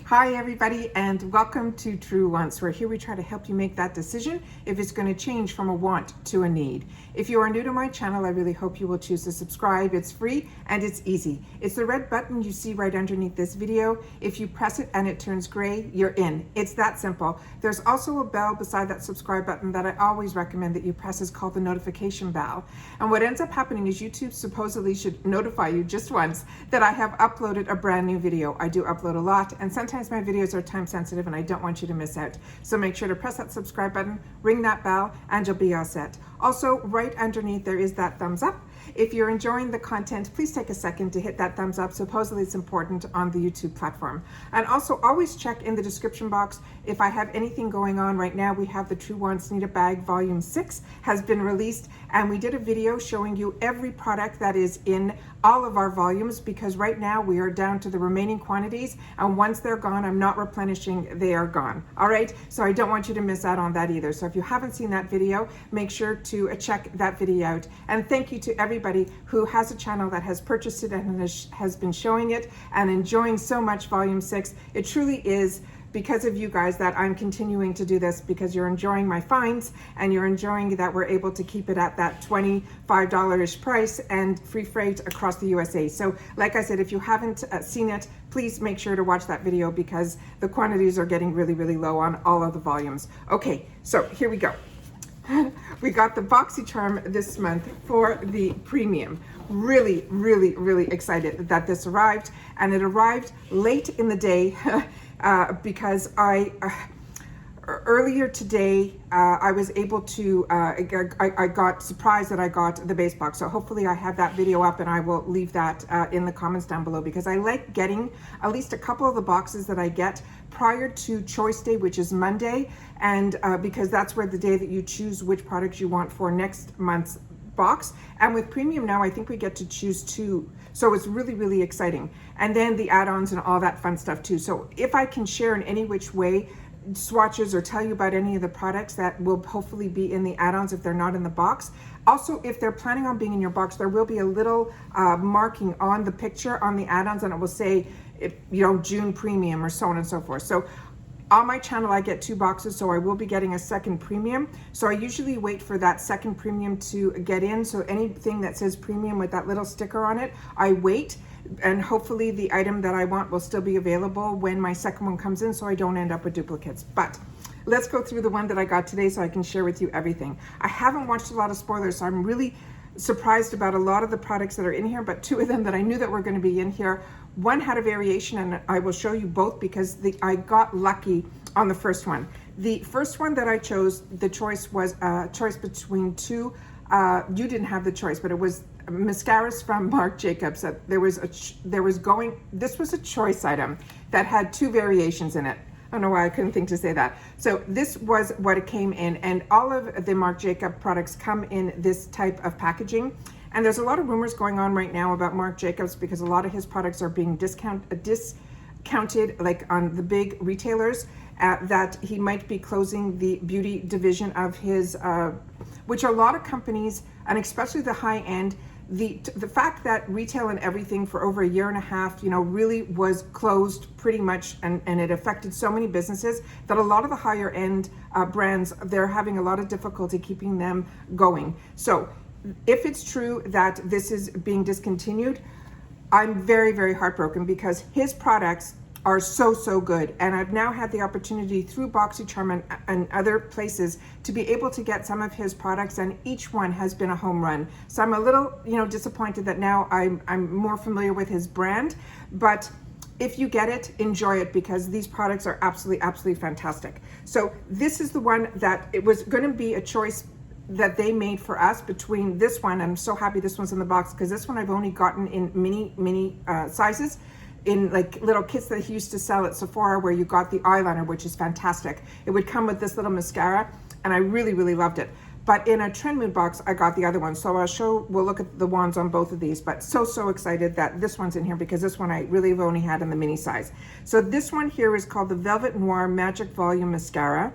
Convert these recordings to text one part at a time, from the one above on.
Hi everybody, and welcome to True Wants, where here we try to help you make that decision if it's going to change from a want to a need. If you are new to my channel, I really hope you will choose to subscribe. It's free and it's easy. It's the red button you see right underneath this video. If you press it and it turns gray, you're in. It's that simple. There's also a bell beside that subscribe button that I always recommend that you press. Is called the notification bell. And what ends up happening is YouTube supposedly should notify you just once that I have uploaded a brand new video. I do upload a lot, and sometimes my videos are time sensitive and I don't want you to miss out. So make sure to press that subscribe button, ring that bell, and you'll be all set. Also, right underneath there is that thumbs up. If you're enjoying the content, please take a second to hit that thumbs up. Supposedly it's important on the YouTube platform. And also always check in the description box if I have anything going on. Right now we have the True Wants Need a Bag Volume 6 has been released, and we did a video showing you every product that is in all of our volumes, because right now we are down to the remaining quantities, and once they're gone, I'm not replenishing, they are gone. All right, so I don't want you to miss out on that either. So if you haven't seen that video, make sure to check that video out. And thank you to everybody who has a channel that has purchased it and has been showing it and enjoying so much Volume 6. It truly is because of you guys that I'm continuing to do this, because you're enjoying my finds and you're enjoying that we're able to keep it at that $25-ish price and free freight across the USA. So like I said, if you haven't seen it, please make sure to watch that video, because the quantities are getting really, really low on all of the volumes. Okay, so here we go. We got the Boxycharm this month for the premium. Really, really, really excited that this arrived, and it arrived late in the day because earlier today I was able to, I got surprised that I got the base box. So hopefully I have that video up, and I will leave that in the comments down below, because I like getting at least a couple of the boxes that I get prior to choice day, which is Monday, and because that's where the day that you choose which products you want for next month's box. And with premium now, I think we get to choose 2, so it's really, really exciting. And then the add-ons and all that fun stuff too. So if I can share in any which way swatches or tell you about any of the products that will hopefully be in the add-ons if they're not in the box. Also, if they're planning on being in your box, there will be a little marking on the picture on the add-ons, and it will say, June premium or so on and so forth. So on my channel, I get 2 boxes, so I will be getting a second premium. So I usually wait for that second premium to get in. So anything that says premium with that little sticker on it, I wait, and hopefully the item that I want will still be available when my second one comes in, so I don't end up with duplicates. But let's go through the one that I got today so I can share with you everything. I haven't watched a lot of spoilers, so I'm really surprised about a lot of the products that are in here, but 2 of them that I knew that were going to be in here. One had a variation, and I will show you both because I got lucky on the first one. The first one that I chose, the choice was a choice between 2. You didn't have the choice, but it was mascaras from Marc Jacobs. This was a choice item that had 2 variations in it. I don't know why I couldn't think to say that. So this was what it came in, and all of the Marc Jacobs products come in this type of packaging. And there's a lot of rumors going on right now about Marc Jacobs, because a lot of his products are being discounted like on the big retailers, that he might be closing the beauty division of his, which a lot of companies, and especially the high end, the fact that retail and everything for over a year and a half, really was closed pretty much, and it affected so many businesses that a lot of the higher end brands, they're having a lot of difficulty keeping them going. So if it's true that this is being discontinued, I'm very, very heartbroken, because his products are so good, and I've now had the opportunity through Boxycharm and other places to be able to get some of his products, and each one has been a home run. So I'm a little disappointed that now I'm more familiar with his brand, but if you get it, enjoy it, because these products are absolutely fantastic. So this is the one that it was going to be a choice that they made for us between this one. I'm so happy this one's in the box, because this one I've only gotten in mini sizes, in like little kits that he used to sell at Sephora, where you got the eyeliner, which is fantastic. It would come with this little mascara, and I really, really loved it. But in a Trend Mood box, I got the other one. So we'll look at the wands on both of these, but so excited that this one's in here, because this one I really have only had in the mini size. So this one here is called the Velvet Noir Magic Volume Mascara.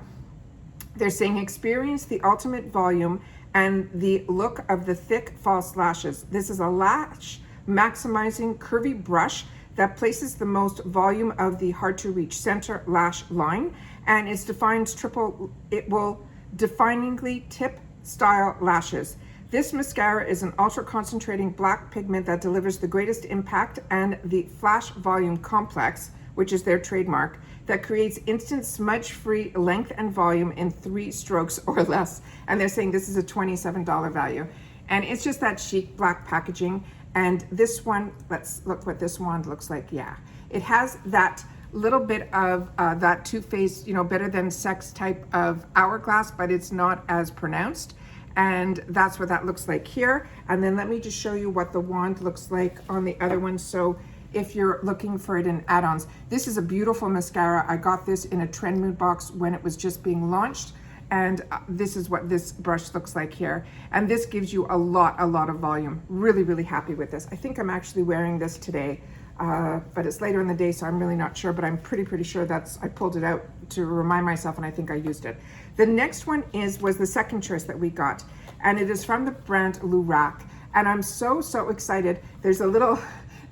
They're saying experience the ultimate volume and the look of the thick false lashes. This is a lash maximizing curvy brush that places the most volume of the hard to reach center lash line, and it will definingly tip style lashes. This mascara is an ultra concentrating black pigment that delivers the greatest impact, and the Flash Volume Complex, which is their trademark, that creates instant smudge-free length and volume in 3 strokes or less. And they're saying this is a $27 value. And it's just that chic black packaging. And this one, let's look what this wand looks like. Yeah, it has that little bit of that Too Faced, you know, better than sex type of hourglass, but it's not as pronounced. And that's what that looks like here. And then let me just show you what the wand looks like on the other one. So if you're looking for it in add-ons, this is a beautiful mascara. I got this in a Trend Mood box when it was just being launched. And this is what this brush looks like here. And this gives you a lot of volume. Really, really happy with this. I think I'm actually wearing this today, but it's later in the day, so I'm really not sure, but I'm pretty sure I pulled it out to remind myself, and I think I used it. The next one was the second choice that we got, and it is from the brand Lorac. And I'm so excited. There's a little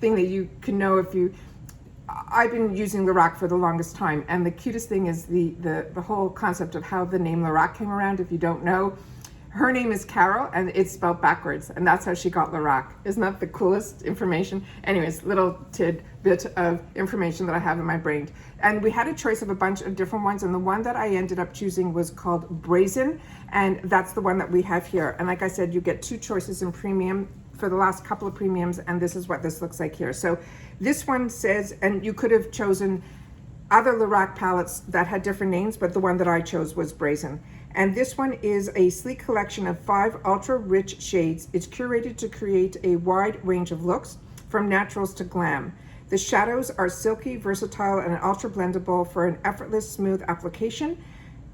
thing that you can know I've been using Lorac for the longest time, and the cutest thing is the whole concept of how the name Lorac came around. If you don't know, her name is Carol, and it's spelled backwards, and that's how she got Lorac. Isn't that the coolest information? Anyways, little tidbit of information that I have in my brain. And we had a choice of a bunch of different ones, and the one that I ended up choosing was called Brazen, and that's the one that we have here. And like I said, you get 2 choices in premium for the last couple of premiums, and this is what this looks like here. So this one says, and you could have chosen other Lorac palettes that had different names, but the one that I chose was Brazen. And this one is a sleek collection of 5 ultra rich shades. It's curated to create a wide range of looks, from naturals to glam. The shadows are silky, versatile, and ultra blendable for an effortless, smooth application.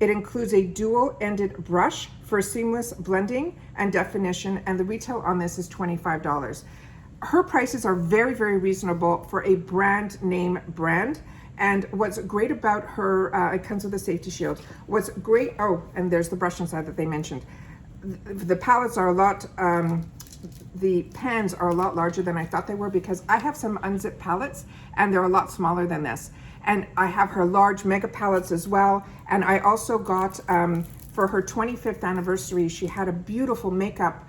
It includes a dual-ended brush for seamless blending and definition, and the retail on this is $25. Her prices are very reasonable for a brand name brand. And what's great about her, it comes with a safety shield. What's great, oh, and there's the brush inside that they mentioned. The palettes are the pans are a lot larger than I thought they were, because I have some Unzipped palettes and they're a lot smaller than this. And I have her large mega palettes as well. And I also got, for her 25th anniversary, she had a beautiful makeup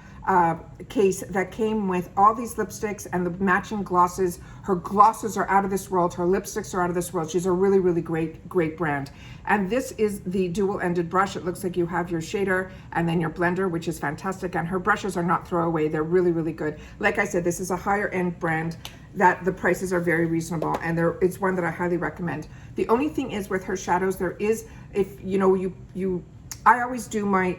case that came with all these lipsticks and the matching glosses. Her glosses are out of this world. Her lipsticks are out of this world. She's a really great brand. And this is the dual-ended brush. It looks like you have your shader and then your blender, which is fantastic. And her brushes are not throwaway. They're really good. Like I said, this is a higher end brand that the prices are very reasonable, and it's one that I highly recommend. The only thing is with her shadows, there is, if you know, I always do my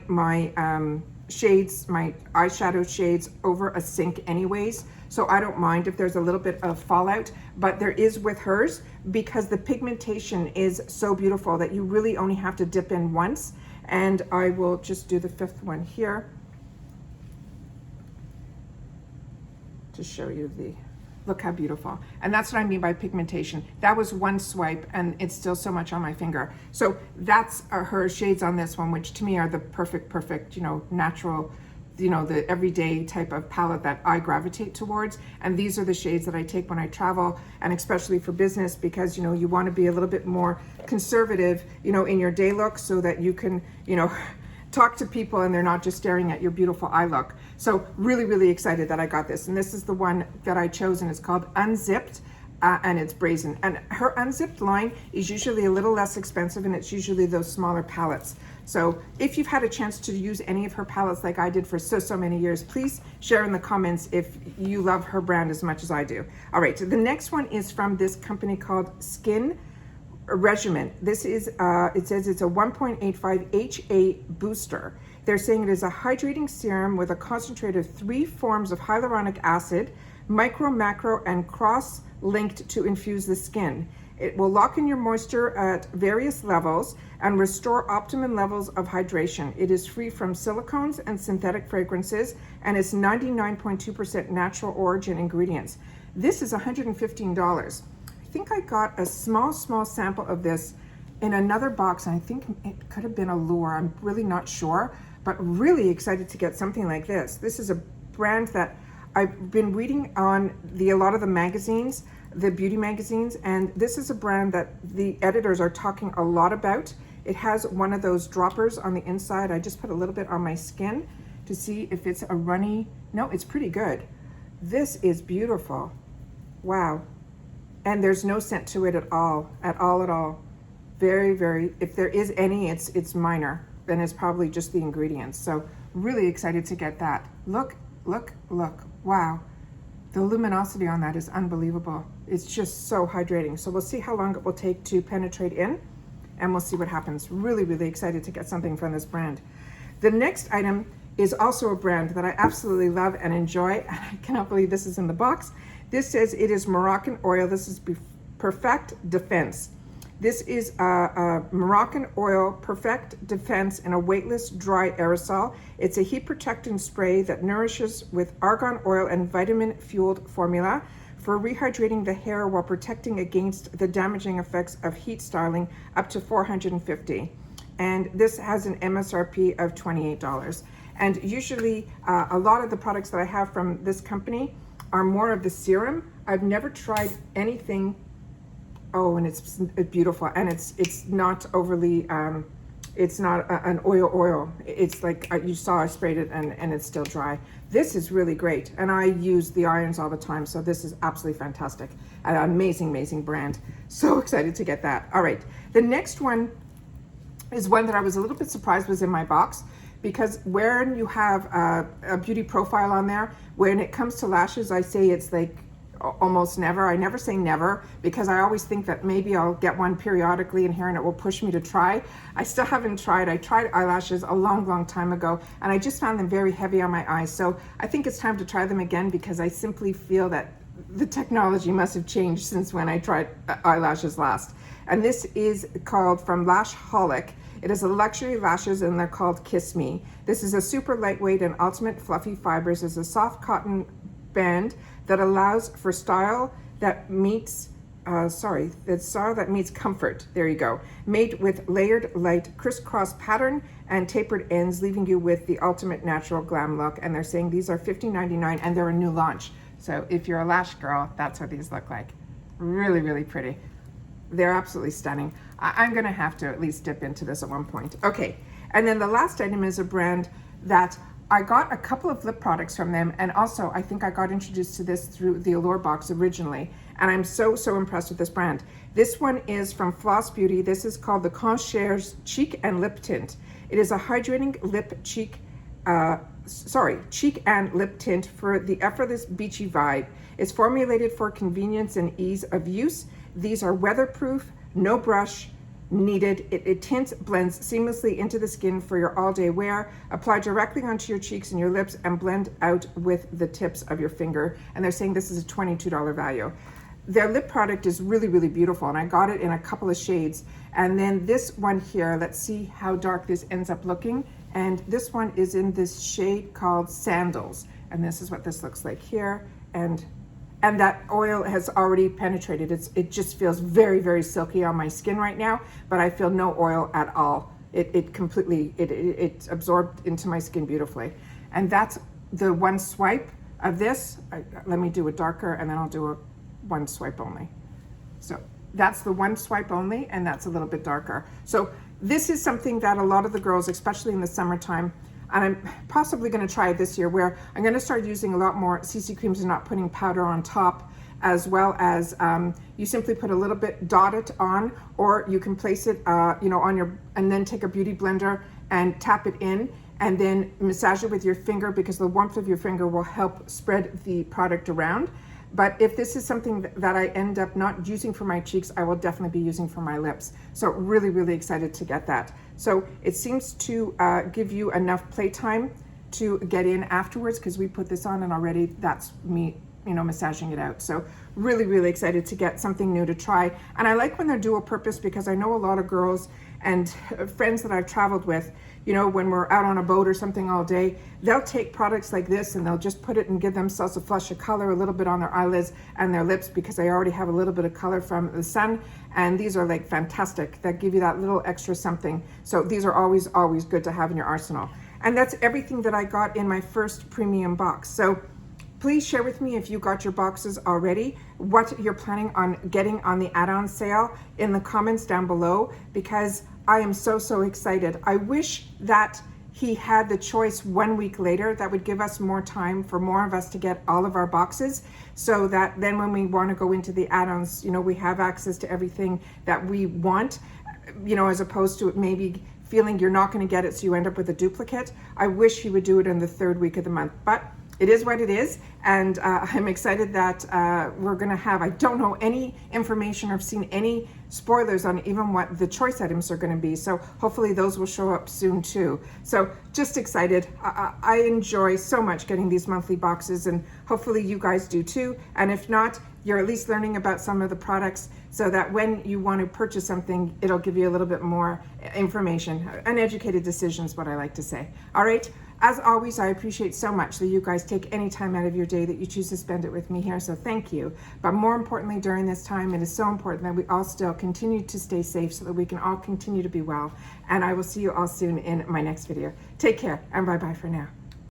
shades, my eyeshadow shades over a sink anyways, so I don't mind if there's a little bit of fallout, but there is with hers, because the pigmentation is so beautiful that you really only have to dip in once. And I will just do the 5th one here to show you look how beautiful. And that's what I mean by pigmentation. That was one swipe and it's still so much on my finger. So that's her shades on this one, which to me are the perfect, you know, natural, you know, the everyday type of palette that I gravitate towards. And these are the shades that I take when I travel, and especially for business, because, you know, you want to be a little bit more conservative, you know, in your day look, so that you can, you know, talk to people and they're not just staring at your beautiful eye look. So really excited that I got this. And this is the one that I chose, and it's called Unzipped, and it's Brazen. And her Unzipped line is usually a little less expensive, and it's usually those smaller palettes. So if you've had a chance to use any of her palettes like I did for so many years, please share in the comments if you love her brand as much as I do. All right, so the next one is from this company called Skin Regimen. This is, it says it's a 1.85 HA booster. They're saying it is a hydrating serum with a concentrate of 3 forms of hyaluronic acid, micro, macro, and cross-linked to infuse the skin. It will lock in your moisture at various levels and restore optimum levels of hydration. It is free from silicones and synthetic fragrances, and it's 99.2% natural origin ingredients. This is $115. I think I got a small sample of this in another box, and I think it could have been a Lure. I'm really not sure, but really excited to get something like this. This is a brand that I've been reading on a lot of the magazines the beauty magazines, and this is a brand that the editors are talking a lot about. It has one of those droppers on the inside. I just put a little bit on my skin to see if it's a runny. No, it's pretty good. This is beautiful. Wow. And there's no scent to it at all, at all. Very, very, if there is any, it's minor. Then it's probably just the ingredients. So really excited to get that. Look. Wow. The luminosity on that is unbelievable. It's just so hydrating. So we'll see how long it will take to penetrate in, and we'll see what happens. Really, really excited to get something from this brand. The next item is also a brand that I absolutely love and enjoy. And I cannot believe this is in the box. This says it is Moroccanoil. This is Perfect Defense. This is a Moroccanoil Perfect Defense in a weightless dry aerosol. It's a heat protectant spray that nourishes with argan oil and vitamin fueled formula for rehydrating the hair while protecting against the damaging effects of heat styling up to $450. And this has an MSRP of $28. And usually a lot of the products that I have from this company are more of the serum. I've never tried anything. Oh, and it's beautiful, and it's not overly, it's not an oil. It's like you saw, I sprayed it and it's still dry. This is really great, and I use the irons all the time, so this is absolutely fantastic. An amazing brand. So excited to get that. All right, the next one is one that I was a little bit surprised was in my box, because when you have a beauty profile on there, when it comes to lashes, I say it's like almost never. I never say never, because I always think that maybe I'll get one periodically in here and it will push me to try. I still haven't tried. I tried eyelashes a long time ago, and I just found them very heavy on my eyes. So I think it's time to try them again, because I simply feel that the technology must have changed since when I tried eyelashes last. And this is called from Lashaholic. It is a luxury lashes, and they're called Kiss Me. This is a super lightweight and ultimate fluffy fibers. It's a soft cotton band that allows for style that meets style that meets comfort. There you go. Made with layered light crisscross pattern and tapered ends, leaving you with the ultimate natural glam look. And they're saying these are $50.99, and they're a new launch. So if you're a lash girl, that's what these look like. Really pretty. They're absolutely stunning. I'm gonna have to at least dip into this at one point. Okay, and then the last item is a brand that I got a couple of lip products from them, and also I think I got introduced to this through the Allure box originally, and I'm so impressed with this brand. This one is from Floss Beauty. This is called the Concierge Cheek and Lip Tint. It is a hydrating cheek and lip tint for the effortless beachy vibe. It's formulated for convenience and ease of use. These are weatherproof, no brush needed. It tints, blends seamlessly into the skin for your all-day wear. Apply directly onto your cheeks and your lips and blend out with the tips of your finger. And they're saying this is a $22 value. Their lip product is really beautiful, and I got it in a couple of shades. And then this one here, let's see how dark this ends up looking. And this one is in this shade called Sandals. And this is what this looks like here. And that oil has already penetrated. It just feels very silky on my skin right now, but I feel no oil at all. It completely absorbed into my skin beautifully. And that's the one swipe of this. Let me do a darker, and then I'll do a one swipe only. So that's the one swipe only, and that's a little bit darker. So this is something that a lot of the girls, especially in the summertime, and I'm possibly going to try it this year, where I'm going to start using a lot more CC creams and not putting powder on top, as well as you simply put a little bit, dot it on, or you can place it on your, and then take a beauty blender and tap it in, and then massage it with your finger, because the warmth of your finger will help spread the product around. But if this is something that I end up not using for my cheeks, I will definitely be using for my lips. So really excited to get that. So it seems to give you enough playtime to get in afterwards, because we put this on and already that's me, massaging it out. So really excited to get something new to try. And I like when they're dual purpose, because I know a lot of girls and friends that I've traveled with, when we're out on a boat or something all day, they'll take products like this and they'll just put it and give themselves a flush of color, a little bit on their eyelids and their lips, because they already have a little bit of color from the sun. And these are like fantastic. That give you that little extra something. So these are always good to have in your arsenal. And that's everything that I got in my first premium box. So Please share with me if you got your boxes already, what you're planning on getting on the add-on sale in the comments down below, because I am so, so excited. I wish that he had the choice 1 week later. That would give us more time for more of us to get all of our boxes, so that then when we want to go into the add-ons, you know, we have access to everything that we want, you know, as opposed to maybe feeling you're not going to get it so you end up with a duplicate. I wish he would do it in the 3rd week of the month, but it is what it is, and I'm excited that we're going to have, I don't know any information or have seen any spoilers on even what the choice items are going to be, so hopefully those will show up soon too. So just excited. I enjoy so much getting these monthly boxes, and hopefully you guys do too, and if not, you're at least learning about some of the products so that when you want to purchase something, it'll give you a little bit more information. An educated decision is what I like to say. All right. As always, I appreciate so much that you guys take any time out of your day that you choose to spend it with me here, so thank you. But more importantly, during this time, it is so important that we all still continue to stay safe so that we can all continue to be well. And I will see you all soon in my next video. Take care, and bye-bye for now.